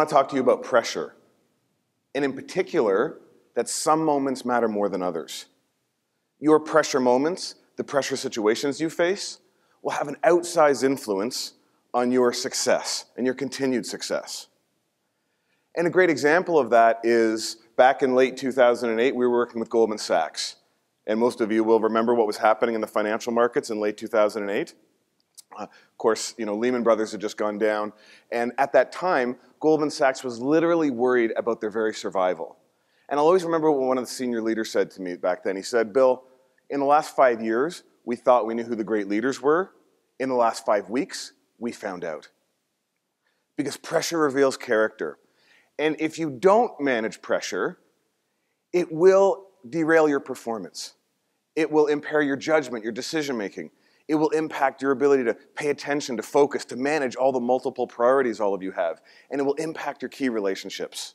want to talk to you about pressure, and in particular, that some moments matter more than others. Your pressure moments, the pressure situations you face, will have an outsized influence on your success and your continued success. And a great example of that is back in late 2008, we were working with Goldman Sachs. And most of you will remember what was happening in the financial markets in late 2008. Of course, Lehman Brothers had just gone down. And at that time, Goldman Sachs was literally worried about their very survival. And I'll always remember what one of the senior leaders said to me back then. He said, "Bill, in the last 5 years, we thought we knew who the great leaders were. In the last 5 weeks, we found out." Because pressure reveals character. And if you don't manage pressure, it will derail your performance. It will impair your judgment, your decision-making. It will impact your ability to pay attention, to focus, to manage all the multiple priorities all of you have. And it will impact your key relationships.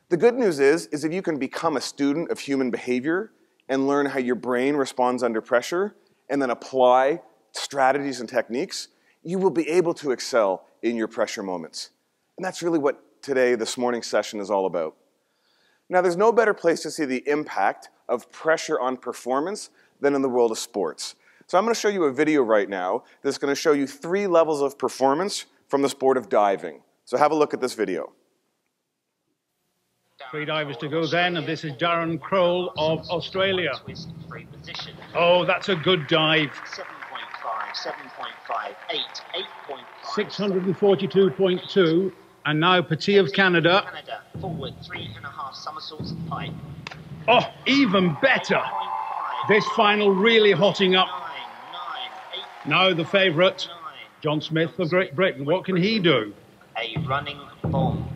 The good news is if you can become a student of human behavior and learn how your brain responds under pressure and then apply strategies and techniques, you will be able to excel in your pressure moments. And that's really what this morning's session is all about. Now, there's no better place to see the impact of pressure on performance than in the world of sports. So I'm going to show you a video right now that's going to show you 3 levels of performance from the sport of diving. So have a look at this video. 3 divers to go then, and this is Darren Kroll of Australia. Oh, that's a good dive. 7.5, 7.5, 8, 8.5. 642.2, and now Petit of Canada. Forward, 3.5 somersaults and pipe. Oh, even better. This final really hotting up. 9, 8. Now the favourite, John Smith of Great Britain. What can he do? A running bomb.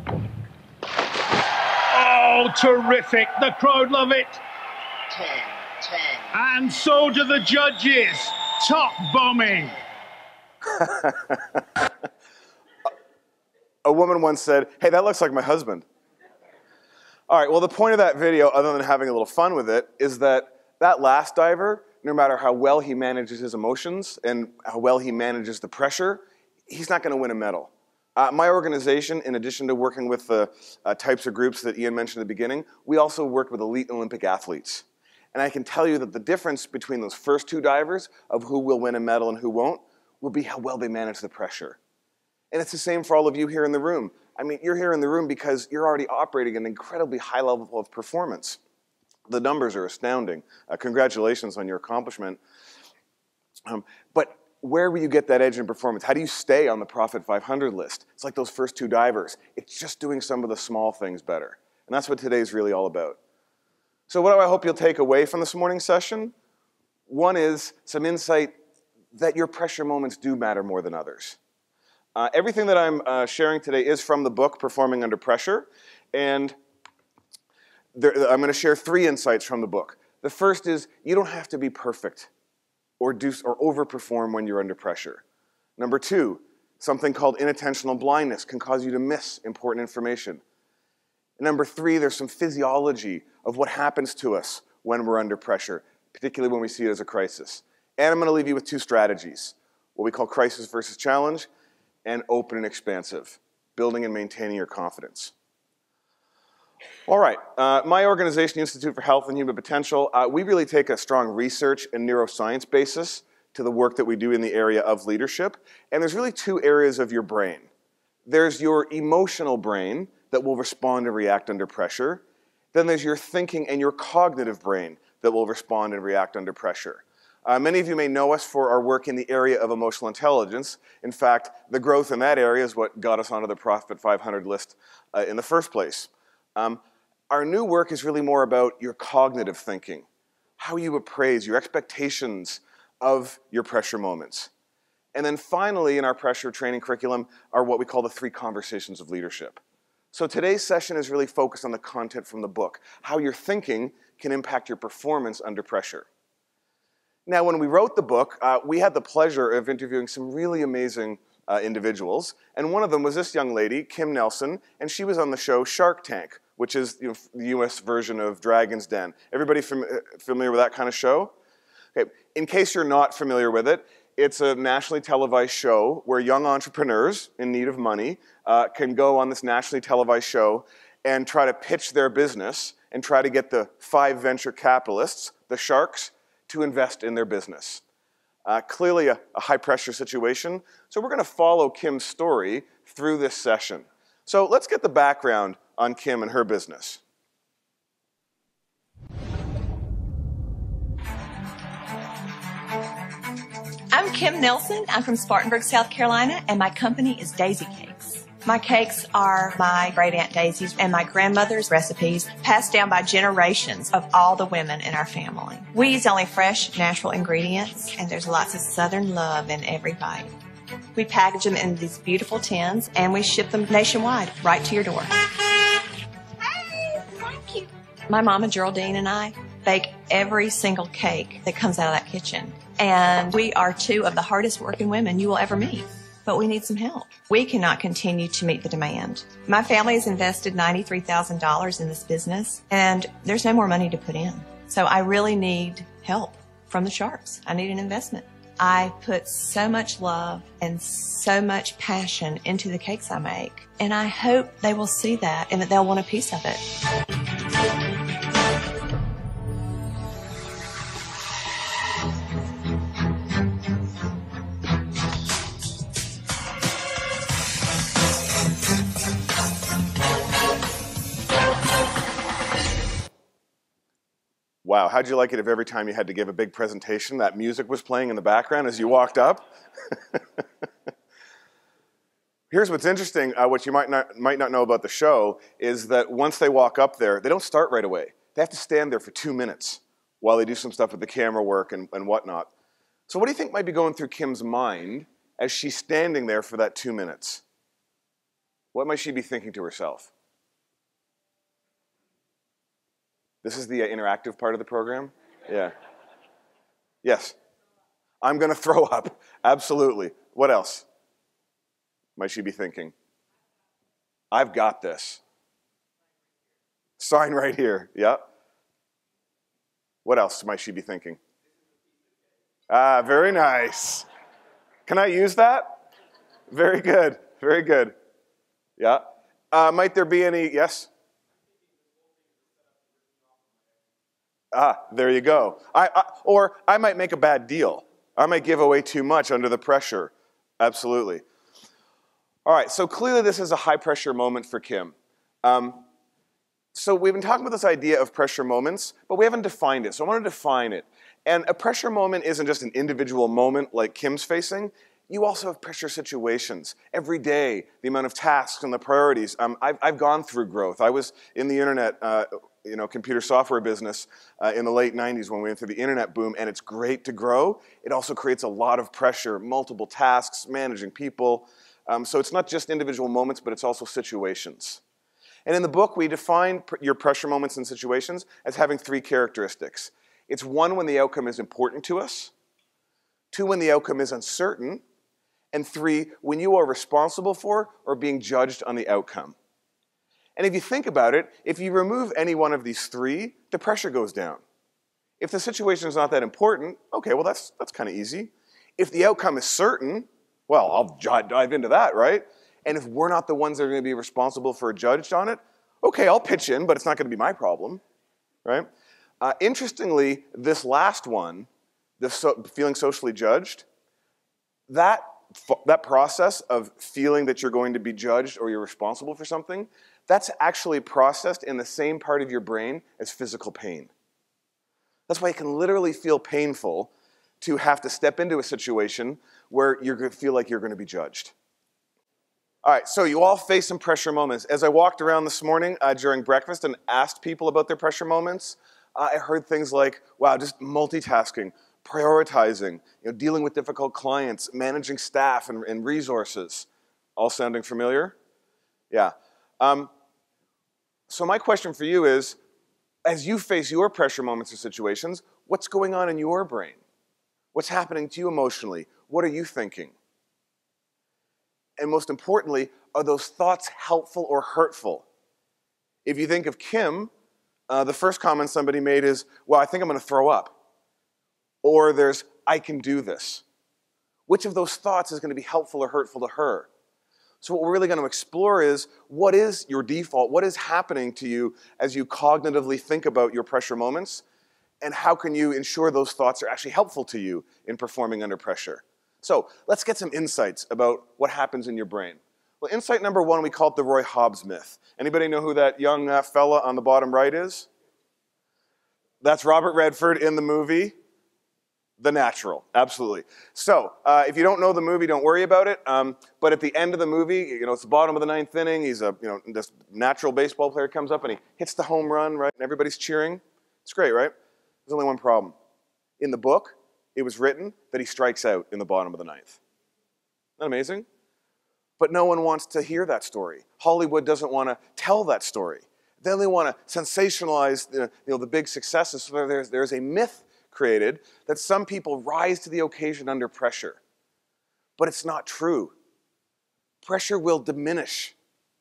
Oh, terrific. The crowd love it. 10, 10. And so do the judges. Top bombing. A woman once said, "Hey, that looks like my husband." All right, well, the point of that video, other than having a little fun with it, is that last diver, no matter how well he manages his emotions and how well he manages the pressure, he's not going to win a medal. My organization, in addition to working with the types of groups that Ian mentioned at the beginning, we also work with elite Olympic athletes. And I can tell you that the difference between those first 2 divers of who will win a medal and who won't will be how well they manage the pressure. And it's the same for all of you here in the room. I mean, you're here in the room because you're already operating at an incredibly high level of performance. The numbers are astounding. Congratulations on your accomplishment. But where will you get that edge in performance? How do you stay on the Profit 500 list? It's like those first 2 divers. It's just doing some of the small things better. And that's what today's really all about. So what do I hope you'll take away from this morning's session? One is some insight that your pressure moments do matter more than others. Everything that I'm sharing today is from the book, Performing Under Pressure. And I'm going to share 3 insights from the book. The first is you don't have to be perfect or overperform when you're under pressure. Number 2, something called inattentional blindness can cause you to miss important information. And number 3, there's some physiology of what happens to us when we're under pressure, particularly when we see it as a crisis. And I'm going to leave you with 2 strategies, what we call crisis versus challenge, and open and expansive, building and maintaining your confidence. All right, my organization, Institute for Health and Human Potential, we really take a strong research and neuroscience basis to the work that we do in the area of leadership. And there's really 2 areas of your brain. There's your emotional brain that will respond and react under pressure. Then there's your thinking and your cognitive brain that will respond and react under pressure. Many of you may know us for our work in the area of emotional intelligence. In fact, the growth in that area is what got us onto the Profit 500 list in the first place. Our new work is really more about your cognitive thinking, how you appraise, your expectations of your pressure moments. And then finally, in our pressure training curriculum, are what we call the 3 conversations of leadership. So today's session is really focused on the content from the book, how your thinking can impact your performance under pressure. Now, when we wrote the book, we had the pleasure of interviewing some really amazing individuals, and one of them was this young lady, Kim Nelson, and she was on the show Shark Tank, which is the US version of Dragon's Den. Everybody familiar with that kind of show? Okay. In case you're not familiar with it, It's a nationally televised show where young entrepreneurs in need of money can go on this nationally televised show and try to pitch their business and try to get the 5 venture capitalists, the sharks, to invest in their business. Clearly a high-pressure situation, so we're going to follow Kim's story through this session. So let's get the background on Kim and her business. I'm Kim Nelson. I'm from Spartanburg, South Carolina, and my company is Daisy Cakes. My cakes are my great Aunt Daisy's and my grandmother's recipes passed down by generations of all the women in our family. We use only fresh, natural ingredients, and there's lots of Southern love in every bite. We package them in these beautiful tins, and we ship them nationwide, right to your door. Hey, thank you. My mama, Geraldine, and I bake every single cake that comes out of that kitchen. And we are 2 of the hardest working women you will ever meet. But we need some help. We cannot continue to meet the demand. My family has invested $93,000 in this business, and there's no more money to put in. So I really need help from the sharks. I need an investment. I put so much love and so much passion into the cakes I make, and I hope they will see that and that they'll want a piece of it. Wow, how'd you like it if every time you had to give a big presentation, that music was playing in the background as you walked up? Here's what's interesting, what you might not know about the show, is that once they walk up there, they don't start right away. They have to stand there for 2 minutes while they do some stuff with the camera work and whatnot. So what do you think might be going through Kim's mind as she's standing there for that 2 minutes? What might she be thinking to herself? This is the interactive part of the program? Yeah. Yes. I'm going to throw up. Absolutely. What else might she be thinking? I've got this. Sign right here. Yeah. What else might she be thinking? Ah, very nice. Can I use that? Very good. Very good. Yeah. Might there be any, yes? Ah, there you go. Or I might make a bad deal. I might give away too much under the pressure. Absolutely. All right, so clearly this is a high-pressure moment for Kim. So we've been talking about this idea of pressure moments, but we haven't defined it, so I want to define it. And a pressure moment isn't just an individual moment like Kim's facing. You also have pressure situations. Every day, the amount of tasks and the priorities. I've gone through growth. I was in the internet computer software business in the late 90s when we went through the internet boom, and it's great to grow. It also creates a lot of pressure, multiple tasks, managing people. So it's not just individual moments, but it's also situations. And in the book, we define your pressure moments and situations as having 3 characteristics. It's 1, when the outcome is important to us, 2, when the outcome is uncertain, and 3, when you are responsible for or being judged on the outcome. And if you think about it, if you remove any one of these 3, the pressure goes down. If the situation is not that important, okay, well that's kind of easy. If the outcome is certain, well, I'll dive into that, right? And if we're not the ones that are going to be responsible for judged on it, okay, I'll pitch in, but it's not going to be my problem, right? Interestingly, this last one, feeling socially judged, that process of feeling that you're going to be judged or you're responsible for something, that's actually processed in the same part of your brain as physical pain. That's why it can literally feel painful to have to step into a situation where you're going to feel like you're going to be judged. All right, so you all face some pressure moments. As I walked around this morning during breakfast and asked people about their pressure moments, I heard things like, wow, just multitasking, prioritizing, dealing with difficult clients, managing staff and resources. All sounding familiar? Yeah. So my question for you is, as you face your pressure moments or situations, what's going on in your brain? What's happening to you emotionally? What are you thinking? And most importantly, are those thoughts helpful or hurtful? If you think of Kim, the first comment somebody made is, well, I think I'm going to throw up. Or there's, I can do this. Which of those thoughts is going to be helpful or hurtful to her? So what we're really going to explore is, what is your default? What is happening to you as you cognitively think about your pressure moments? And how can you ensure those thoughts are actually helpful to you in performing under pressure? So let's get some insights about what happens in your brain. Well, insight number one, we call it the Roy Hobbs myth. Anybody know who that young fella on the bottom right is? That's Robert Redford in the movie The Natural, absolutely. So if you don't know the movie, don't worry about it. But at the end of the movie, it's the bottom of the ninth inning. He's this natural baseball player comes up and he hits the home run, right? And everybody's cheering. It's great, right? There's only one problem. In the book, it was written that he strikes out in the bottom of the ninth. Isn't that amazing? But no one wants to hear that story. Hollywood doesn't want to tell that story. Then they want to sensationalize the big successes. So there's a myth created that some people rise to the occasion under pressure. But it's not true. Pressure will diminish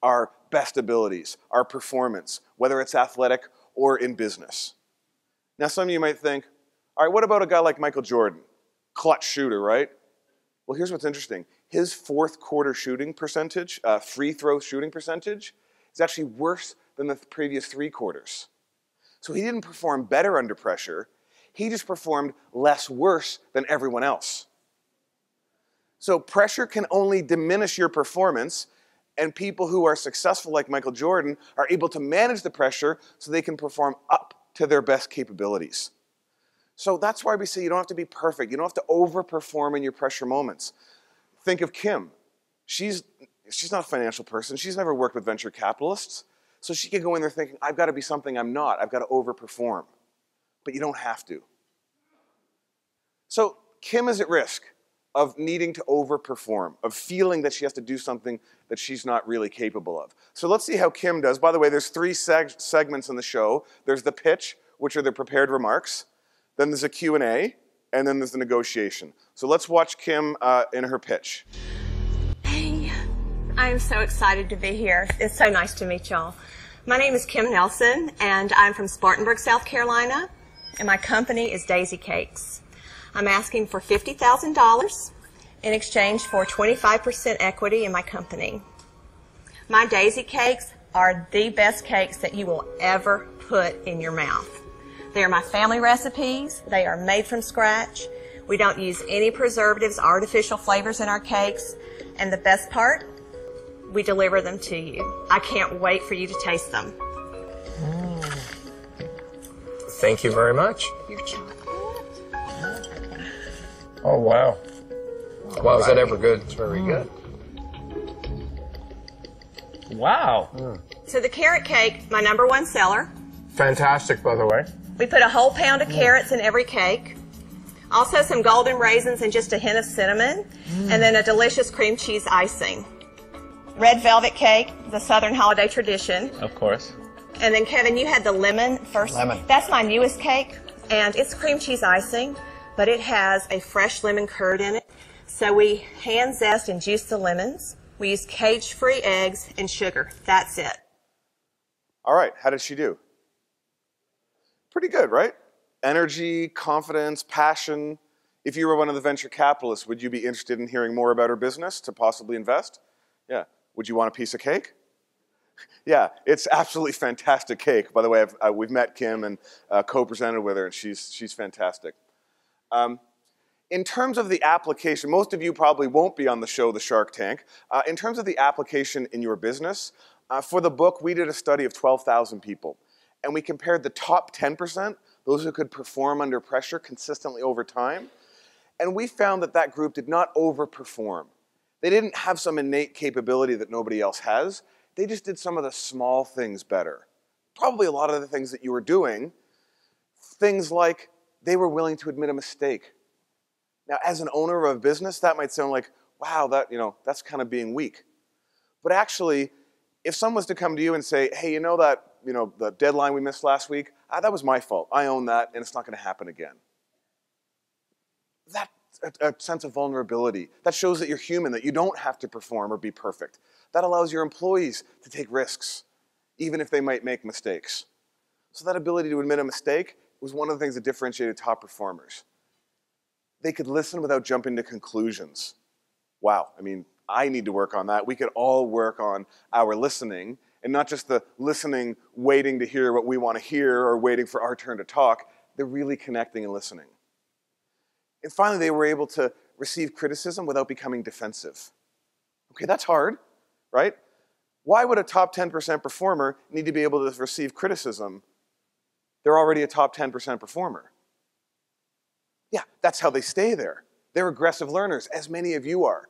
our best abilities, our performance, whether it's athletic or in business. Now some of you might think, all right, what about a guy like Michael Jordan? Clutch shooter, right? Well, here's what's interesting. His fourth quarter shooting percentage, free throw shooting percentage, is actually worse than the previous 3 quarters. So he didn't perform better under pressure. He just performed less worse than everyone else. So pressure can only diminish your performance, and people who are successful like Michael Jordan are able to manage the pressure so they can perform up to their best capabilities. So that's why we say you don't have to be perfect. You don't have to overperform in your pressure moments. Think of Kim. She's not a financial person. She's never worked with venture capitalists. So she can go in there thinking, I've got to be something I'm not. I've got to overperform. But you don't have to. So Kim is at risk of needing to overperform, of feeling that she has to do something that she's not really capable of. So let's see how Kim does. By the way, there's 3 segments in the show. There's the pitch, which are the prepared remarks. Then there's a Q&A, and then there's the negotiation. So let's watch Kim in her pitch. Hey, I am so excited to be here. It's so nice to meet y'all. My name is Kim Nelson, and I'm from Spartanburg, South Carolina, and my company is Daisy Cakes. I'm asking for $50,000 in exchange for 25% equity in my company. My Daisy Cakes are the best cakes that you will ever put in your mouth. They are my family recipes. They are made from scratch. We don't use any preservatives, artificial flavors in our cakes. And the best part, we deliver them to you. I can't wait for you to taste them. Thank you very much. Your chocolate. Oh, wow. Wow, is that ever good? It's very good. Wow. So the carrot cake, my #1 seller. Fantastic, by the way. We put a whole pound of carrots in every cake. Also some golden raisins and just a hint of cinnamon. And then a delicious cream cheese icing. Red velvet cake, the Southern holiday tradition. Of course. And then Kevin, you had the lemon first. Lemon. That's my newest cake. And it's cream cheese icing, but it has a fresh lemon curd in it. So we hand zest and juice the lemons. We use cage-free eggs and sugar. That's it. All right, how did she do? Pretty good, right? Energy, confidence, passion. If you were one of the venture capitalists, would you be interested in hearing more about her business to possibly invest? Yeah. Would you want a piece of cake? Yeah, it's absolutely fantastic cake. By the way, we've met Kim and co-presented with her, and she's fantastic. In terms of the application, most of you probably won't be on the show, The Shark Tank. In terms of the application in your business, for the book, we did a study of 12,000 people. And we compared the top 10%, those who could perform under pressure consistently over time. And we found that that group did not overperform. They didn't have some innate capability that nobody else has. They just did some of the small things better. Probably a lot of the things that you were doing, things like they were willing to admit a mistake. Now, as an owner of a business, that might sound like, wow, that's kind of being weak. But actually, if someone was to come to you and say, hey, the deadline we missed last week, that was my fault. I own that, and it's not going to happen again. That's a sense of vulnerability. That shows that you're human, that you don't have to perform or be perfect. That allows your employees to take risks, even if they might make mistakes. So that ability to admit a mistake was one of the things that differentiated top performers. They could listen without jumping to conclusions. Wow, I mean, I need to work on that. We could all work on our listening, and not just the listening, waiting to hear what we want to hear or waiting for our turn to talk. They're really connecting and listening. And finally, they were able to receive criticism without becoming defensive. Okay, that's hard, right? Why would a top 10% performer need to be able to receive criticism? They're already a top 10% performer. Yeah, that's how they stay there. They're aggressive learners, as many of you are.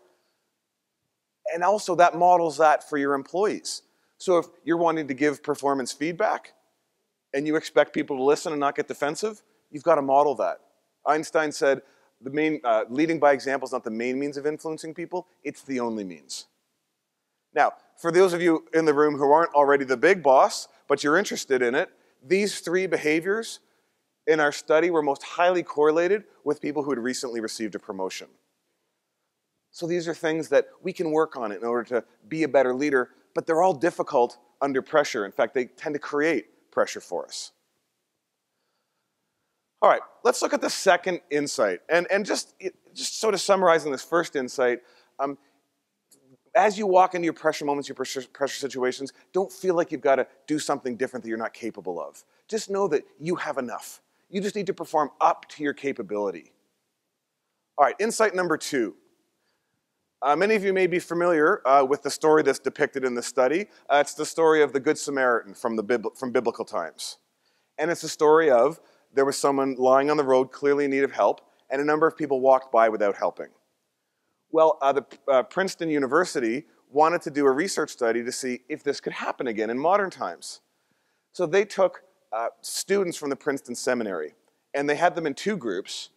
And also that models that for your employees. So if you're wanting to give performance feedback and you expect people to listen and not get defensive, you've got to model that. Einstein said, leading by example is not the main means of influencing people, it's the only means. Now, for those of you in the room who aren't already the big boss, but you're interested in it, these 3 behaviors in our study were most highly correlated with people who had recently received a promotion. So these are things that we can work on in order to be a better leader, but they're all difficult under pressure. In fact, they tend to create pressure for us. All right, let's look at the second insight. And just sort of summarizing this first insight, as you walk into your pressure moments, your pressure situations, don't feel like you've got to do something different that you're not capable of. Just know that you have enough. You just need to perform up to your capability. All right, insight number 2. Many of you may be familiar with the story that's depicted in the study. It's the story of the Good Samaritan from biblical times. And it's the story of there was someone lying on the road clearly in need of help, and a number of people walked by without helping. Well, Princeton University wanted to do a research study to see if this could happen again in modern times. So they took students from the Princeton Seminary, and they had them in 2 groups.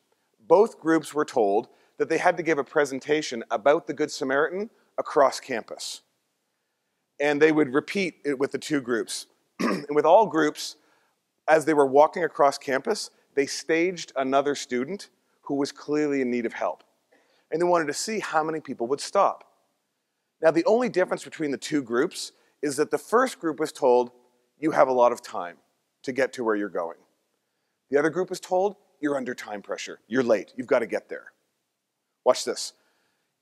Both groups were told that they had to give a presentation about the Good Samaritan across campus. And they would repeat it with the 2 groups. And with all groups, as they were walking across campus, they staged another student who was clearly in need of help. And they wanted to see how many people would stop. Now, the only difference between the 2 groups is that the first group was told, you have a lot of time to get to where you're going. The other group was told, you're under time pressure. You're late. You've got to get there. Watch this.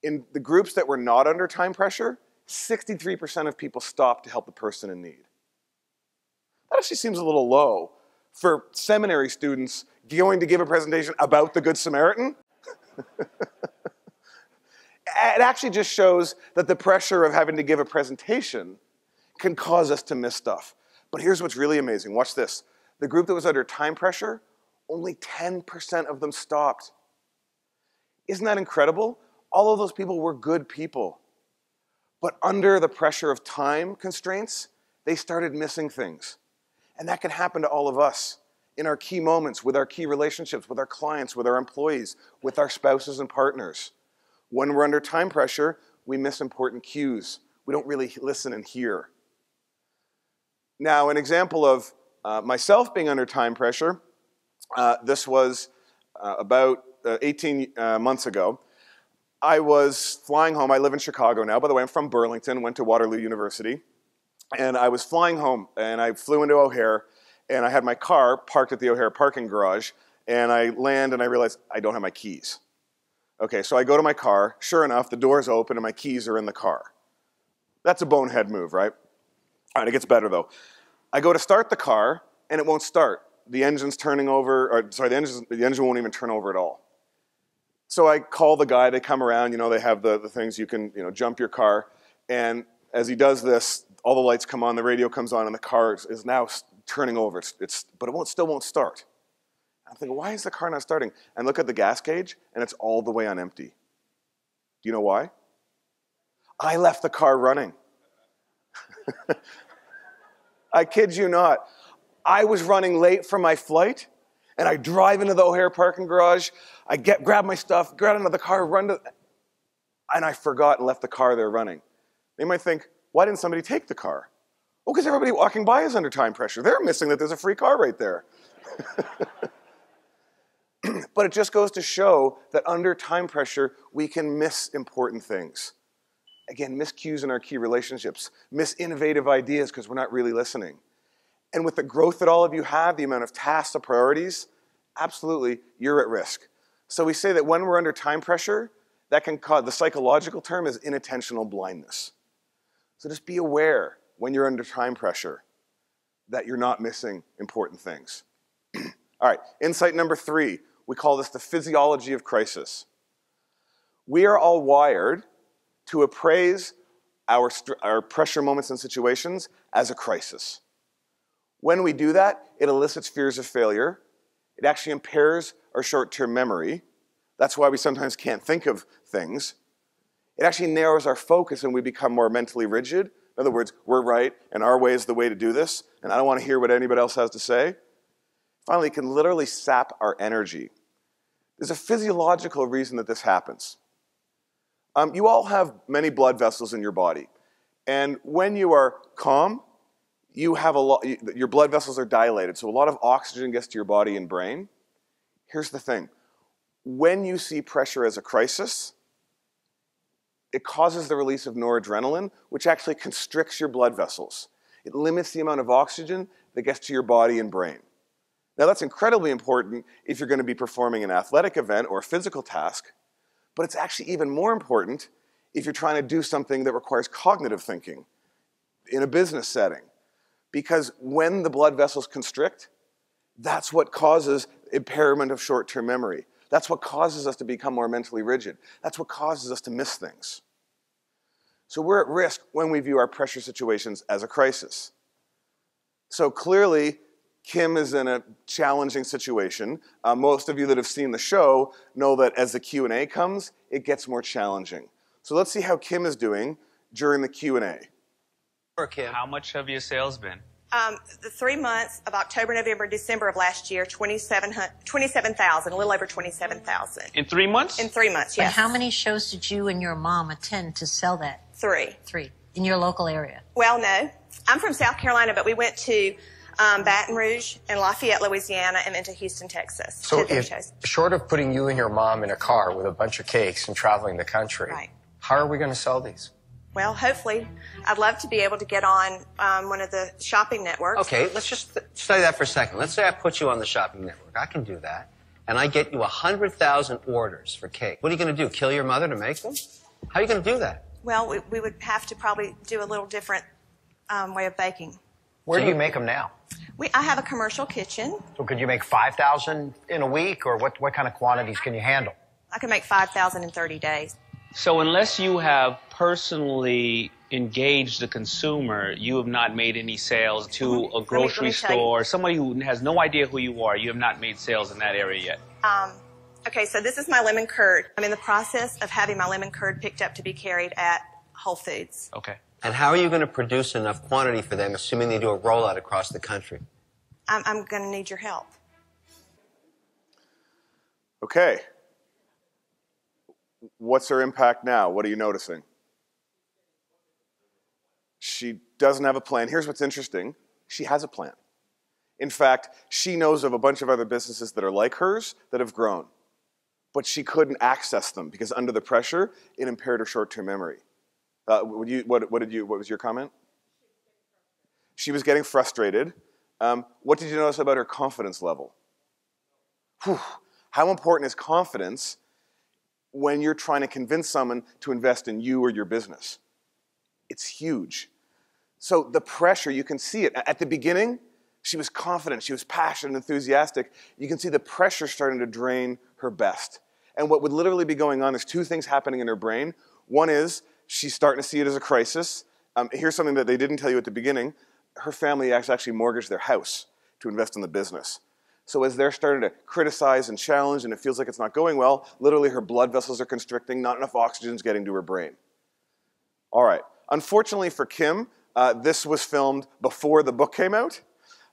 In the groups that were not under time pressure, 63% of people stopped to help the person in need. That actually seems a little low for seminary students going to give a presentation about the Good Samaritan. It actually just shows that the pressure of having to give a presentation can cause us to miss stuff. But here's what's really amazing. Watch this. The group that was under time pressure, only 10% of them stopped. Isn't that incredible? All of those people were good people. But under the pressure of time constraints, they started missing things. And that can happen to all of us in our key moments, with our key relationships, with our clients, with our employees, with our spouses and partners. When we're under time pressure, we miss important cues. We don't really listen and hear. Now, an example of myself being under time pressure, this was about 18 months ago. I was flying home. I live in Chicago now. By the way, I'm from Burlington, went to Waterloo University. And I was flying home, and I flew into O'Hare, and I had my car parked at the O'Hare parking garage, and I land, and I realized I don't have my keys. Okay, so I go to my car. Sure enough, the door's open, and my keys are in the car. That's a bonehead move, right? All right, it gets better, though. I go to start the car, and it won't start. The engine's turning over, or sorry, the engine won't even turn over at all. So I call the guy. They come around. You know, they have the things you can, jump your car. And as he does this, all the lights come on, the radio comes on, and the car is now turning over. But it still won't start. I'm thinking, why is the car not starting? And look at the gas gauge, and it's all the way on empty. Do you know why? I left the car running. I kid you not. I was running late for my flight, and I drive into the O'Hare parking garage. I grab my stuff, get out of the car, and I forgot and left the car there running. They might think, why didn't somebody take the car? Well, because everybody walking by is under time pressure. They're missing that there's a free car right there. But it just goes to show that under time pressure, we can miss important things. Again, miss cues in our key relationships, miss innovative ideas because we're not really listening. And with the growth that all of you have, the amount of tasks, the priorities, absolutely, you're at risk. So we say that when we're under time pressure, that can cause, the psychological term is inattentional blindness. So just be aware when you're under time pressure that you're not missing important things. All right, insight number 3, we call this the physiology of crisis. We are all wired to appraise our pressure moments and situations as a crisis. When we do that, it elicits fears of failure. It actually impairs our short-term memory. That's why we sometimes can't think of things. It actually narrows our focus and we become more mentally rigid. In other words, we're right and our way is the way to do this, and I don't want to hear what anybody else has to say. Finally, it can literally sap our energy. There's a physiological reason that this happens. You all have many blood vessels in your body, and when you are calm, you have your blood vessels are dilated, so a lot of oxygen gets to your body and brain. Here's the thing. When you see pressure as a crisis, it causes the release of noradrenaline, which actually constricts your blood vessels. It limits the amount of oxygen that gets to your body and brain. Now, that's incredibly important if you're going to be performing an athletic event or a physical task, but it's actually even more important if you're trying to do something that requires cognitive thinking in a business setting. Because when the blood vessels constrict, that's what causes impairment of short-term memory. That's what causes us to become more mentally rigid. That's what causes us to miss things. So we're at risk when we view our pressure situations as a crisis. So clearly, Kim is in a challenging situation. Most of you that have seen the show know that as the Q&A comes, it gets more challenging. So let's see how Kim is doing during the Q&A. How much have your sales been? The 3 months of October, November, December of last year, 27,000, a little over 27,000. In 3 months? In 3 months, yes. And how many shows did you and your mom attend to sell that? 3. 3. In your local area? Well, no. I'm from South Carolina, but we went to Baton Rouge and Lafayette, Louisiana, and into Houston, Texas. So if, short of putting you and your mom in a car with a bunch of cakes and traveling the country, right, how are we going to sell these? Well, hopefully, I'd love to be able to get on one of the shopping networks. Okay, let's just study that for a second. Let's say I put you on the shopping network. I can do that. And I get you 100,000 orders for cake. What are you going to do, kill your mother to make them? How are you going to do that? Well, we would have to probably do a little different way of baking. Where do you make them now? I have a commercial kitchen. So could you make 5,000 in a week, or what kind of quantities can you handle? I can make 5,000 in 30 days. So unless you have personally engaged the consumer, you have not made any sales to a grocery store, somebody who has no idea who you are, you have not made sales in that area yet. Okay, so this is my lemon curd. I'm in the process of having my lemon curd picked up to be carried at Whole Foods. Okay. And how are you going to produce enough quantity for them, assuming they do a rollout across the country? I'm going to need your help. Okay. What's her impact now? What are you noticing? She doesn't have a plan. Here's what's interesting. She has a plan. In fact, she knows of a bunch of other businesses that are like hers that have grown. But she couldn't access them because under the pressure, it impaired her short-term memory. What was your comment? She was getting frustrated. What did you notice about her confidence level? Whew. How important is confidence when you're trying to convince someone to invest in you or your business? It's huge. So the pressure, you can see it. At the beginning, she was confident, she was passionate, enthusiastic. You can see the pressure starting to drain her best. And what would literally be going on, there's 2 things happening in her brain. One is she's starting to see it as a crisis. Here's something that they didn't tell you at the beginning. Her family actually mortgaged their house to invest in the business. So as they're starting to criticize and challenge and it feels like it's not going well, literally her blood vessels are constricting, not enough oxygen is getting to her brain. All right. Unfortunately for Kim, this was filmed before the book came out,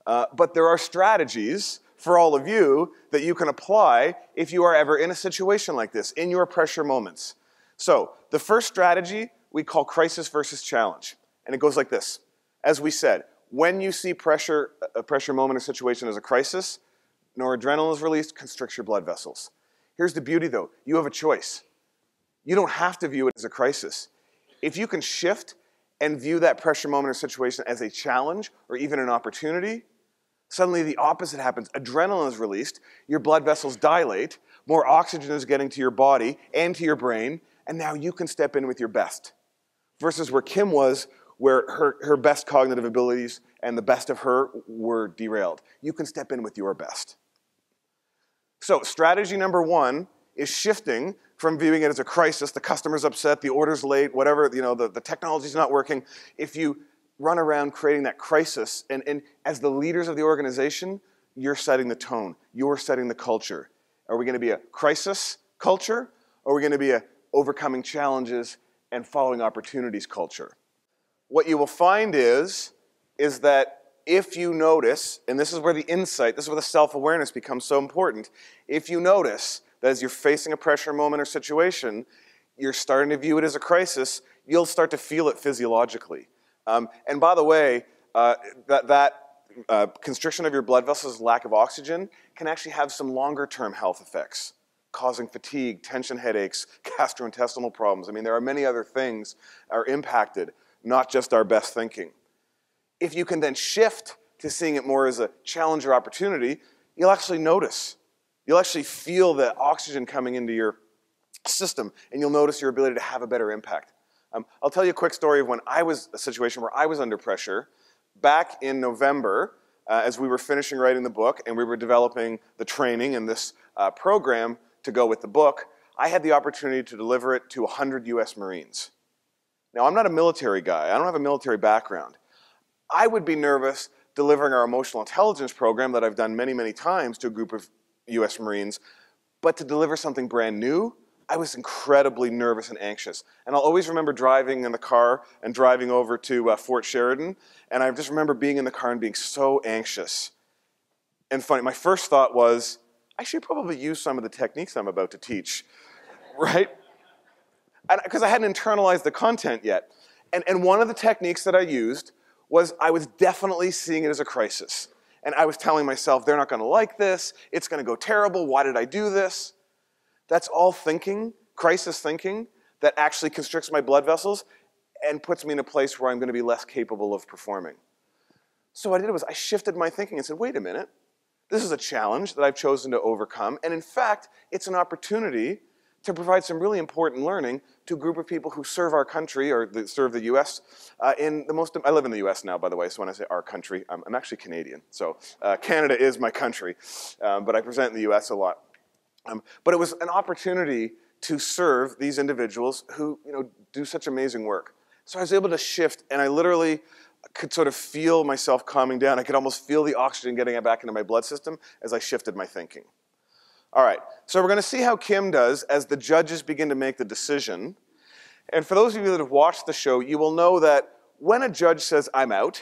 but there are strategies for all of you that you can apply if you are ever in a situation like this, in your pressure moments. So the first strategy we call crisis versus challenge, and it goes like this. As we said, when you see a pressure moment or situation as a crisis, noradrenaline is released, constricts your blood vessels. Here's the beauty though, you have a choice. You don't have to view it as a crisis. If you can shift and view that pressure moment or situation as a challenge or even an opportunity, Suddenly the opposite happens. Adrenaline is released, your blood vessels dilate, more oxygen is getting to your body and to your brain, and now you can step in with your best. Versus where Kim was, where her best cognitive abilities and the best of her were derailed. You can step in with your best. So strategy number one is shifting from viewing it as a crisis, the customer's upset, the order's late, whatever, the technology's not working. If you run around creating that crisis, and as the leaders of the organization, you're setting the tone, you're setting the culture. Are we going to be a crisis culture, or are we going to be a overcoming challenges and following opportunities culture? What you will find is that if you notice, and this is where the insight, this is where the self-awareness becomes so important, if you notice that as you're facing a pressure moment or situation, you're starting to view it as a crisis, you'll start to feel it physiologically. And by the way, constriction of your blood vessels, lack of oxygen, can actually have some longer-term health effects, causing fatigue, tension headaches, gastrointestinal problems. I mean, there are many other things that are impacted, not just our best thinking. If you can then shift to seeing it more as a challenge or opportunity, you'll actually notice. You'll actually feel the oxygen coming into your system, and you'll notice your ability to have a better impact. I'll tell you a quick story of when I was a situation where I was under pressure. Back in November, as we were finishing writing the book and we were developing the training and this program to go with the book, I had the opportunity to deliver it to 100 US Marines. Now, I'm not a military guy. I don't have a military background. I would be nervous delivering our emotional intelligence program that I've done many, many times to a group of US Marines, but to deliver something brand new, I was incredibly nervous and anxious. And I'll always remember driving in the car and driving over to Fort Sheridan, and I just remember being in the car and being so anxious. And funny, my first thought was, I should probably use some of the techniques I'm about to teach, right? Because I hadn't internalized the content yet. And one of the techniques that I used was I was definitely seeing it as a crisis. And I was telling myself, they're not going to like this, it's going to go terrible, why did I do this? That's all thinking, crisis thinking, that actually constricts my blood vessels and puts me in a place where I'm going to be less capable of performing. So what I did was I shifted my thinking and said, wait a minute, this is a challenge that I've chosen to overcome, and in fact, it's an opportunity to provide some really important learning to a group of people who serve our country, or serve the US, I live in the US now, by the way, so when I say our country, I'm actually Canadian. So Canada is my country, but I present in the US a lot. But it was an opportunity to serve these individuals who do such amazing work. So I was able to shift, and I literally could sort of feel myself calming down. I could almost feel the oxygen getting back into my blood system as I shifted my thinking. All right, so we're going to see how Kim does as the judges begin to make the decision. And for those of you that have watched the show, you will know that when a judge says, I'm out,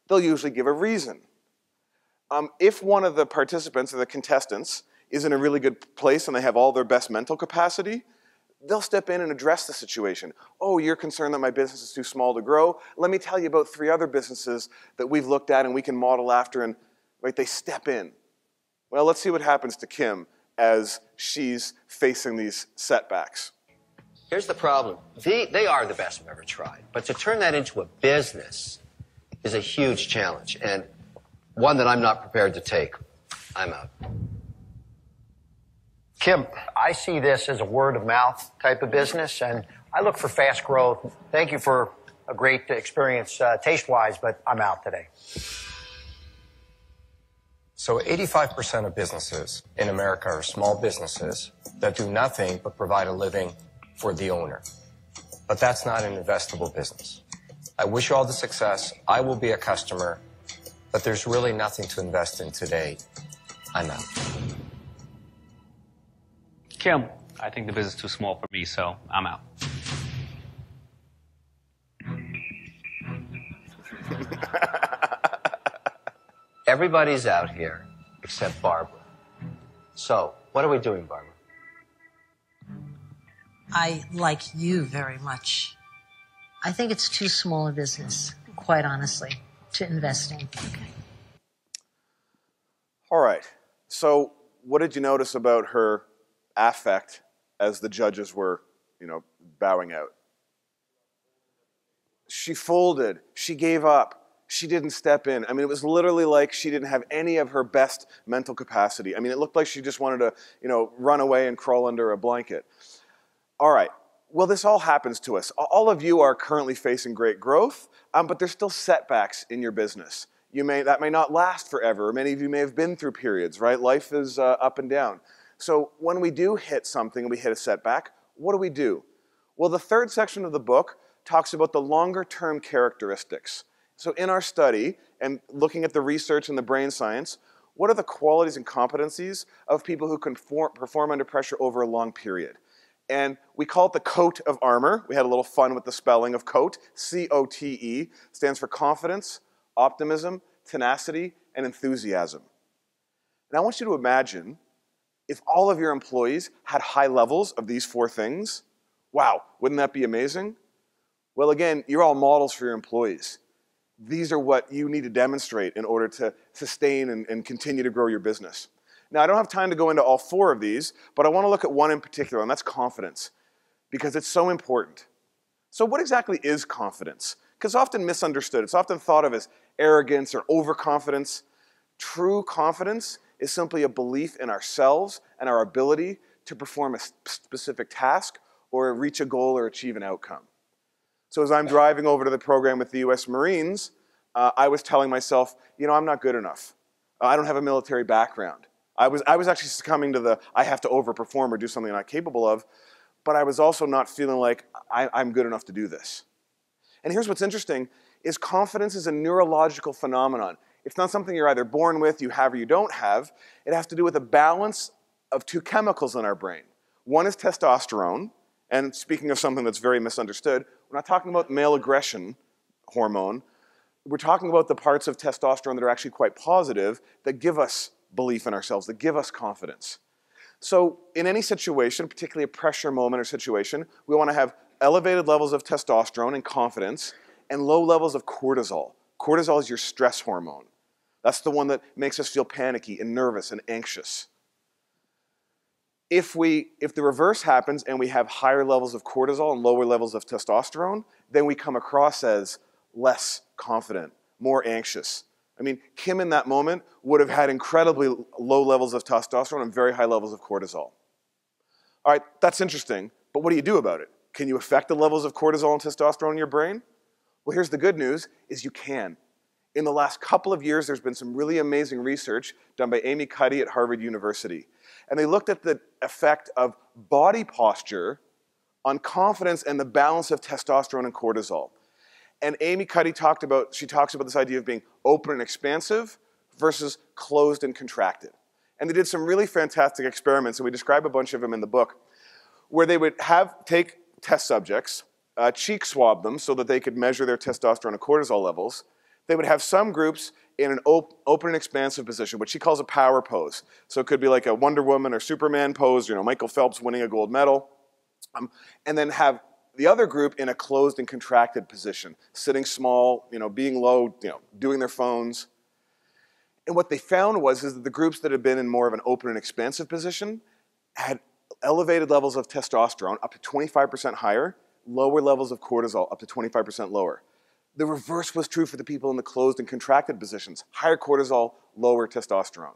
they'll usually give a reason. If one of the participants or the contestants is in a really good place and they have all their best mental capacity, they'll step in and address the situation. Oh, you're concerned that my business is too small to grow? Let me tell you about 3 other businesses that we've looked at and we can model after, and right, they step in. Well, let's see what happens to Kim as she's facing these setbacks. Here's the problem. They are the best I've ever tried. But to turn that into a business is a huge challenge, and one that I'm not prepared to take. I'm out. Kim, I see this as a word-of-mouth type of business, and I look for fast growth. Thank you for a great experience taste-wise, but I'm out today. So 85% of businesses in America are small businesses that do nothing but provide a living for the owner. But that's not an investable business. I wish you all the success. I will be a customer, but there's really nothing to invest in today. I'm out. Kim, I think the business is too small for me, so I'm out. Everybody's out here except Barbara. So, what are we doing, Barbara? I like you very much. I think it's too small a business, quite honestly, to invest in. All right, so what did you notice about her affect as the judges were, bowing out? She folded, she gave up, she didn't step in. I mean, it was literally like she didn't have any of her best mental capacity. I mean, it looked like she just wanted to, run away and crawl under a blanket. All right. Well, this all happens to us. All of you are currently facing great growth, but there's still setbacks in your business. That may not last forever. Many of you may have been through periods, right? Life is up and down. So when we do hit something and we hit a setback, what do? Well, the third section of the book talks about the longer-term characteristics. So in our study, and looking at the research and the brain science, what are the qualities and competencies of people who can perform under pressure over a long period? And we call it the coat of armor. We had a little fun with the spelling of coat. C-O-T-E stands for confidence, optimism, tenacity, and enthusiasm. And I want you to imagine if all of your employees had high levels of these 4 things. Wow, wouldn't that be amazing? Well, again, you're all models for your employees. These are what you need to demonstrate in order to sustain and continue to grow your business. Now, I don't have time to go into all 4 of these, but I want to look at one in particular, and that's confidence, because it's so important. So what exactly is confidence? Because it's often misunderstood. It's often thought of as arrogance or overconfidence. True confidence is simply a belief in ourselves and our ability to perform a specific task or reach a goal or achieve an outcome. So as I'm driving over to the program with the US Marines, I was telling myself, I'm not good enough. I don't have a military background. I was actually succumbing to the I have to overperform or do something I'm not capable of, but I was also not feeling like I'm good enough to do this. And here's what's interesting, is confidence is a neurological phenomenon. It's not something you're either born with, you have, or you don't have. It has to do with a balance of 2 chemicals in our brain. One is testosterone, and speaking of something that's very misunderstood, we're not talking about male aggression hormone. We're talking about the parts of testosterone that are actually quite positive, that give us belief in ourselves, that give us confidence. So in any situation, particularly a pressure moment or situation, we want to have elevated levels of testosterone and confidence and low levels of cortisol. Cortisol is your stress hormone. That's the one that makes us feel panicky and nervous and anxious. If the reverse happens and we have higher levels of cortisol and lower levels of testosterone, then we come across as less confident, more anxious. I mean, Kim in that moment would have had incredibly low levels of testosterone and very high levels of cortisol. All right, that's interesting, but what do you do about it? Can you affect the levels of cortisol and testosterone in your brain? Well, here's the good news, is you can. In the last couple of years, there's been some really amazing research done by Amy Cuddy at Harvard University. And they looked at the effect of body posture on confidence and the balance of testosterone and cortisol. And Amy Cuddy talks about this idea of being open and expansive versus closed and contracted. And they did some really fantastic experiments, and we describe a bunch of them in the book, where they would take test subjects, cheek swab them so that they could measure their testosterone and cortisol levels. They would have some groups in an open and expansive position, which she calls a power pose. So it could be like a Wonder Woman or Superman pose, Michael Phelps winning a gold medal. And then have the other group in a closed and contracted position, sitting small, being low, doing their phones. And what they found is that the groups that had been in more of an open and expansive position had elevated levels of testosterone, up to 25% higher, lower levels of cortisol, up to 25% lower. The reverse was true for the people in the closed and contracted positions. Higher cortisol, lower testosterone.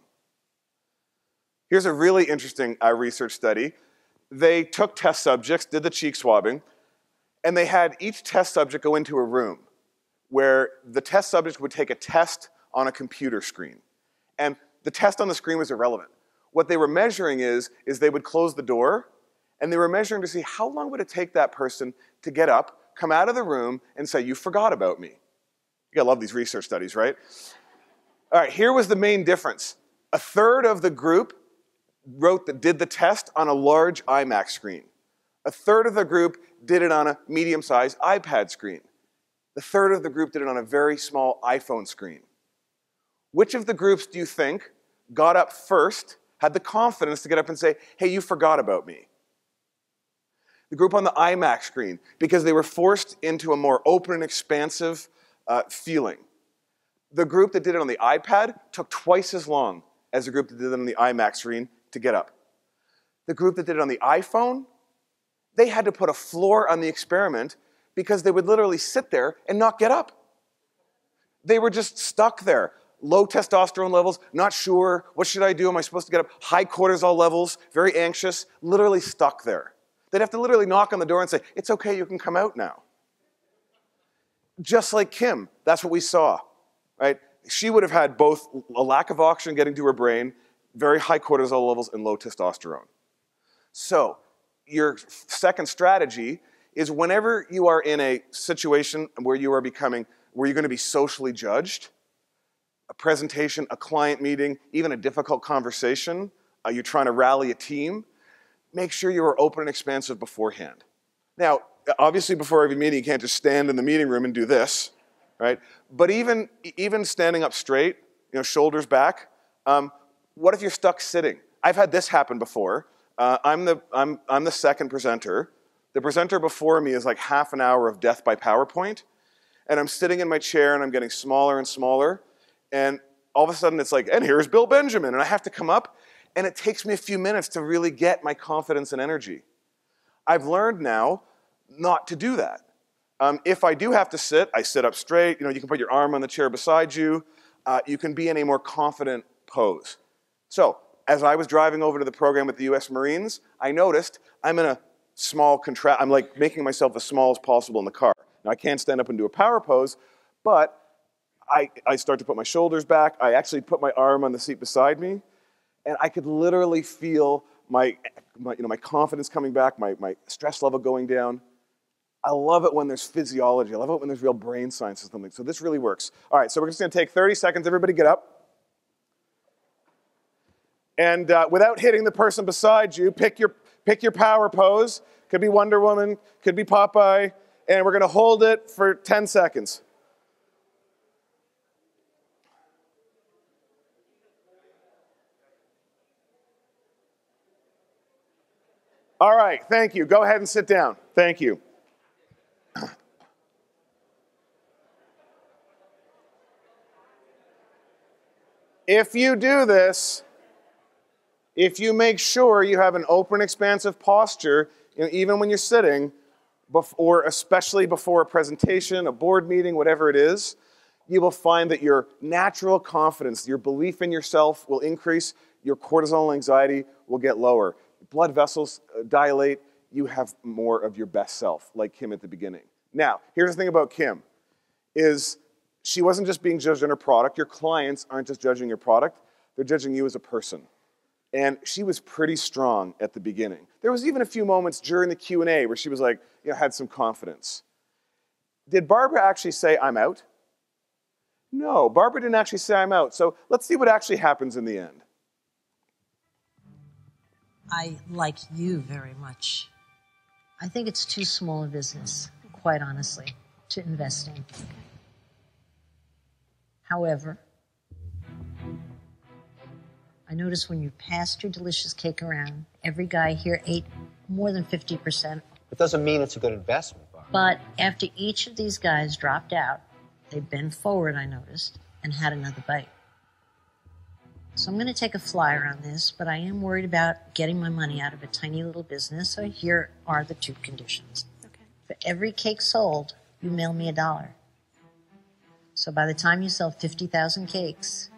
Here's a really interesting research study. They took test subjects, did the cheek swabbing, and they had each test subject go into a room where the test subject would take a test on a computer screen. And the test on the screen was irrelevant. What they were measuring is they would close the door, and they were measuring to see how long would it take that person to get up, come out of the room, and say, "You forgot about me." You gotta love these research studies, right? All right, here was the main difference. A third of the group did the test on a large iMac screen. A third of the group did it on a medium-sized iPad screen. The third of the group did it on a very small iPhone screen. Which of the groups do you think got up first, had the confidence to get up and say, "Hey, you forgot about me"? The group on the iMac screen, because they were forced into a more open and expansive feeling. The group that did it on the iPad took twice as long as the group that did it on the iMac screen to get up. The group that did it on the iPhone, they had to put a floor on the experiment because they would literally sit there and not get up. They were just stuck there. Low testosterone levels, not sure, what should I do? Am I supposed to get up? High cortisol levels, very anxious, literally stuck there. They'd have to literally knock on the door and say, it's okay, you can come out now. Just like Kim, that's what we saw, right? She would have had both a lack of oxygen getting to her brain, very high cortisol levels, and low testosterone. So your second strategy is whenever you are in a situation where you're going to be socially judged, a presentation, a client meeting, even a difficult conversation, you're trying to rally a team, make sure you are open and expansive beforehand. Now, obviously before every meeting, you can't just stand in the meeting room and do this, right? But even standing up straight, shoulders back, what if you're stuck sitting? I've had this happen before. I'm the second presenter. The presenter before me is like half an hour of death by PowerPoint, and I'm sitting in my chair and I'm getting smaller and smaller, and all of a sudden it's like, and here's Bill Benjamin, and I have to come up, and it takes me a few minutes to really get my confidence and energy. I've learned now not to do that. If I do have to sit, I sit up straight. You can put your arm on the chair beside you. You can be in a more confident pose. So, as I was driving over to the program with the US Marines, I noticed I'm in a small I'm like making myself as small as possible in the car. Now, I can't stand up and do a power pose, but I start to put my shoulders back. I actually put my arm on the seat beside me, and I could literally feel my confidence coming back, my stress level going down. I love it when there's physiology. I love it when there's real brain science or something. So this really works. All right, so we're just going to take 30 seconds. Everybody get up. And without hitting the person beside you, pick your power pose. Could be Wonder Woman, could be Popeye. And we're going to hold it for 10 seconds. All right, thank you. Go ahead and sit down. Thank you. If you do this, if you make sure you have an open, expansive posture, even when you're sitting, or especially before a presentation, a board meeting, whatever it is, you will find that your natural confidence, your belief in yourself will increase, your cortisol anxiety will get lower. Blood vessels dilate, you have more of your best self, like Kim at the beginning. Now, here's the thing about Kim, is she wasn't just being judged on her product. Your clients aren't just judging your product, they're judging you as a person. And she was pretty strong at the beginning. There was even a few moments during the Q&A where she was like, had some confidence. Did Barbara actually say, I'm out? No, Barbara didn't actually say I'm out. So let's see what actually happens in the end. I like you very much. I think it's too small a business, quite honestly, to invest in. However, I noticed when you passed your delicious cake around, every guy here ate more than 50%. It doesn't mean it's a good investment, Barbara. But after each of these guys dropped out, they bent forward, I noticed, and had another bite. So I'm going to take a flyer on this, but I am worried about getting my money out of a tiny little business, so here are the two conditions. Okay. For every cake sold, you mail me $1. So by the time you sell 50,000 cakes,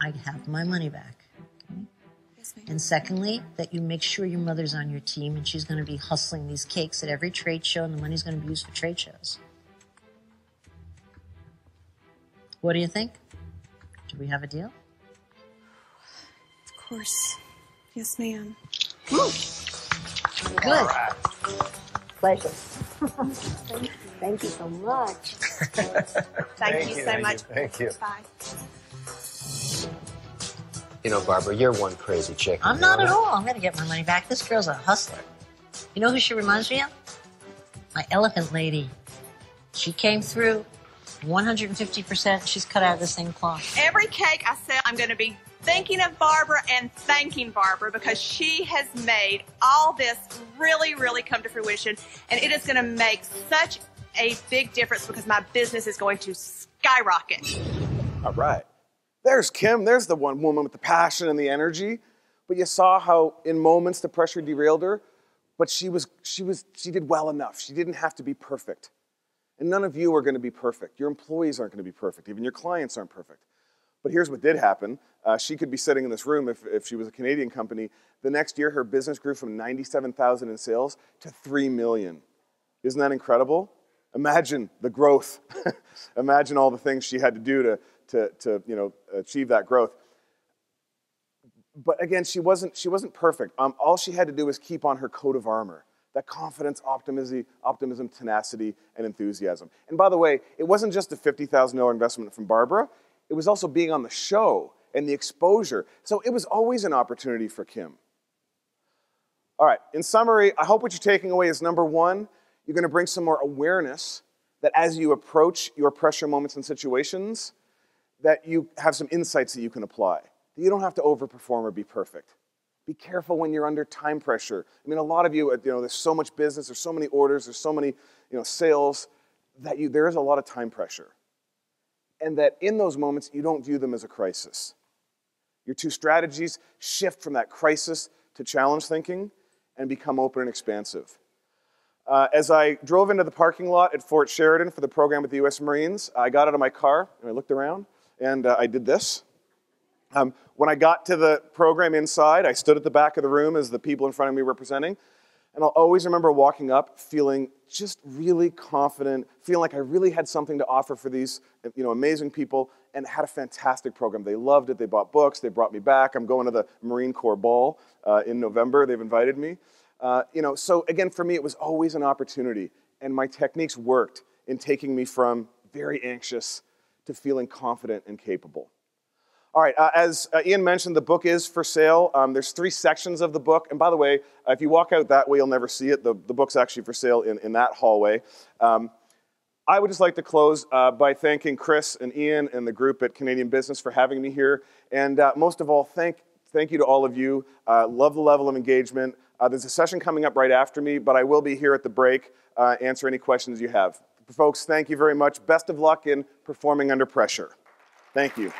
I have my money back. Okay? Yes, ma'am. And secondly, that you make sure your mother's on your team and she's going to be hustling these cakes at every trade show, and the money's going to be used for trade shows. What do you think? Do we have a deal? Of course. Yes, ma'am. Good. Right. Pleasure. Thank you so much. Thank you so much. Thank you. Bye. Barbara, you're one crazy chick. I'm not at all. I'm going to get my money back. This girl's a hustler. You know who she reminds me of? My elephant lady. She came through 150%. She's cut out of the same cloth. Every cake I sell, I'm going to be thinking of Barbara and thanking Barbara because she has made all this really, really come to fruition. And it is going to make such a big difference because my business is going to skyrocket. All right. There's Kim. There's the one woman with the passion and the energy. But you saw how in moments the pressure derailed her, but she did well enough. She didn't have to be perfect. And none of you are going to be perfect. Your employees aren't going to be perfect. Even your clients aren't perfect. But here's what did happen. She could be sitting in this room if she was a Canadian company. The next year, her business grew from 97,000 in sales to 3 million. Isn't that incredible? Imagine the growth. Imagine all the things she had to do to achieve that growth. But again, she wasn't perfect. All she had to do was keep on her coat of armor. That confidence, optimism, tenacity, and enthusiasm. And by the way, it wasn't just a $50,000 investment from Barbara. It was also being on the show and the exposure. So it was always an opportunity for Kim. All right, in summary, I hope what you're taking away is, number one, you're going to bring some more awareness that as you approach your pressure moments and situations, that you have some insights that you can apply. That you don't have to overperform or be perfect. Be careful when you're under time pressure. I mean, a lot of you, there's so much business, there's so many orders, there's so many, sales, that there is a lot of time pressure. And that in those moments, you don't view them as a crisis. Your two strategies shift from that crisis to challenge thinking and become open and expansive. As I drove into the parking lot at Fort Sheridan for the program with the U.S. Marines, I got out of my car and I looked around and I did this. When I got to the program inside, I stood at the back of the room as the people in front of me were presenting. And I'll always remember walking up feeling just really confident, feeling like I really had something to offer for these amazing people, and had a fantastic program. They loved it. They bought books. They brought me back. I'm going to the Marine Corps Ball in November. They've invited me. So again, for me, it was always an opportunity. And my techniques worked in taking me from very anxious to feeling confident and capable. All right, as Ian mentioned, the book is for sale. There's 3 sections of the book. And by the way, if you walk out that way, you'll never see it. The book's actually for sale in that hallway. I would just like to close by thanking Chris and Ian and the group at Canadian Business for having me here. And most of all, thank you to all of you. Love the level of engagement. There's a session coming up right after me, but I will be here at the break, answer any questions you have. Folks, thank you very much. Best of luck in performing under pressure. Thank you.